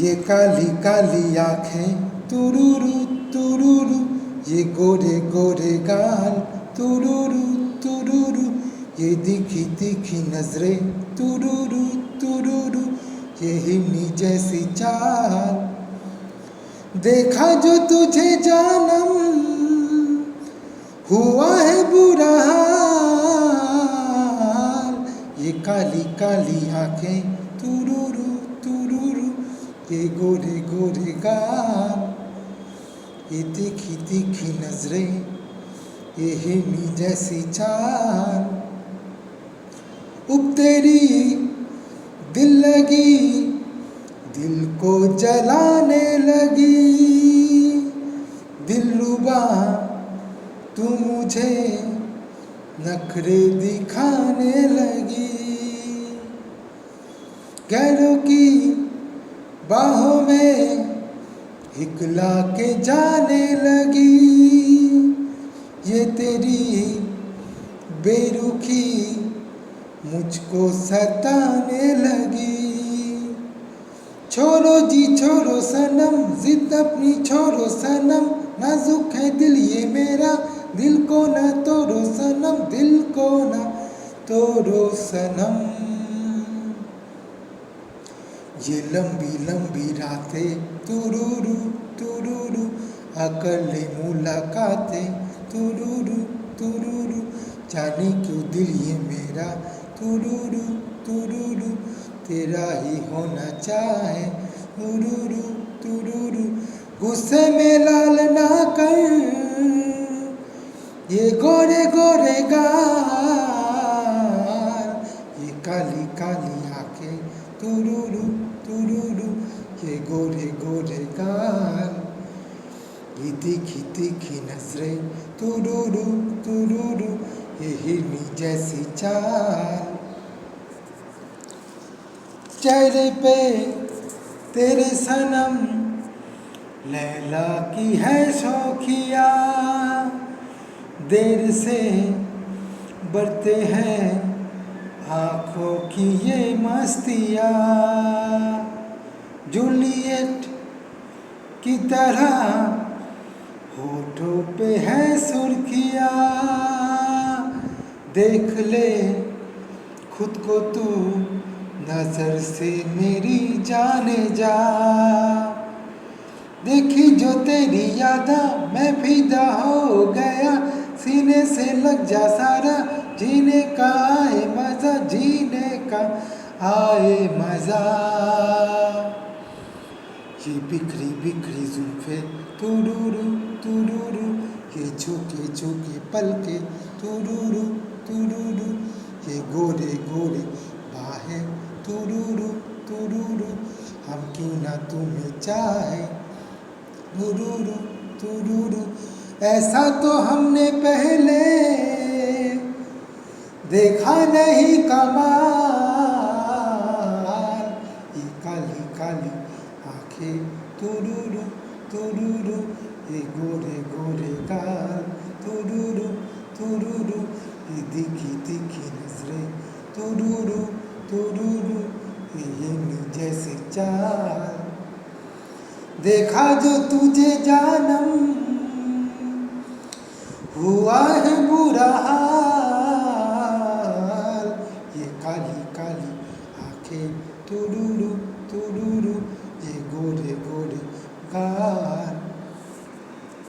ये काली काली आंखें तुरुरु तुरुरु, ये गोरे गोरे गाल तुरुरु तुरुरु, ये दिखी दिखी नजरें तुरुरु तुरुरु, ये हिरनी जैसी चाल। देखा जो तुझे जानम हुआ है बुरा हाल। ये काली काली आंखें तुरुरु तुरुरु, ये गोरे गोरे गाल, ये तीखी तीखी नजरें, ये हिरनी जैसी चाल। उब तेरी दिल लगी, दिल को जलाने लगी, दिलरुबा तू मुझे नखरे दिखाने लगी। गैरों की बाहों में हिकला के जाने लगी, ये तेरी बेरुखी मुझको सताने लगी। छोड़ो जी छोड़ो सनम, जिद अपनी छोड़ो सनम, नाजुक है दिल ये मेरा, दिल को ना तोड़ो सनम, दिल को ना तोड़ो सनम। ये लंबी लंबी रातें तुरुरु तुरुरु, अकेले मुलाकातें तुरुरु तुरुरु, जाने क्यों दिल ये मेरा तुरुरु तुरुरु, तेरा ही होना चाहे तुरुरु तुरुरु। गुस्से में लाल ना कर ये गोरे गोरे गाल, ये काली काली आंखें तुरुरु तुरुरु, ये गोरे गोरे गाल, ये तीखी तीखी नजरें तुरुरु तुरुरु, ये हिरनी जैसी चाल। चेहरे पे तेरे सनम लैला की है शौखिया, देर से बढ़ते हैं आँखों की ये मस्तियाँ। जूलियट की तरह होठों पे है सुर्खियाँ, देख ले खुद को तू नजर से मेरी जाने जा। देखी जो तेरी यादा मैं फिदा हो गया, सीने से लग जा सारा, जीने का आए मजा, जीने का आए मजा। ये बिखरी बिखरी जुल्फे तुरुरु तुरुरु, ये झुके झुके पलके तुरुरु तुरुरु, ये गोरे गोरे बाहें तुरुरु तुरुरु, हम क्यों ना तुम्हें चाहे तुरुरु तुरुरु। ऐसा तो हमने पहले देखा नहीं कमाल। ये काली काली आंखें तुरुरु तुरुरु, ये गोरे गोरे गाल तुरुरु तुरुरु, ये दिखी दिखी नजरें तुरुरु तुरुरु, ये हिरनी जैसी चाल। देखा जो तुझे जानम हुआ है बुरा हाल। ये काली काली आंखें तुरुरु तुरुरु, ये गोरे गोरे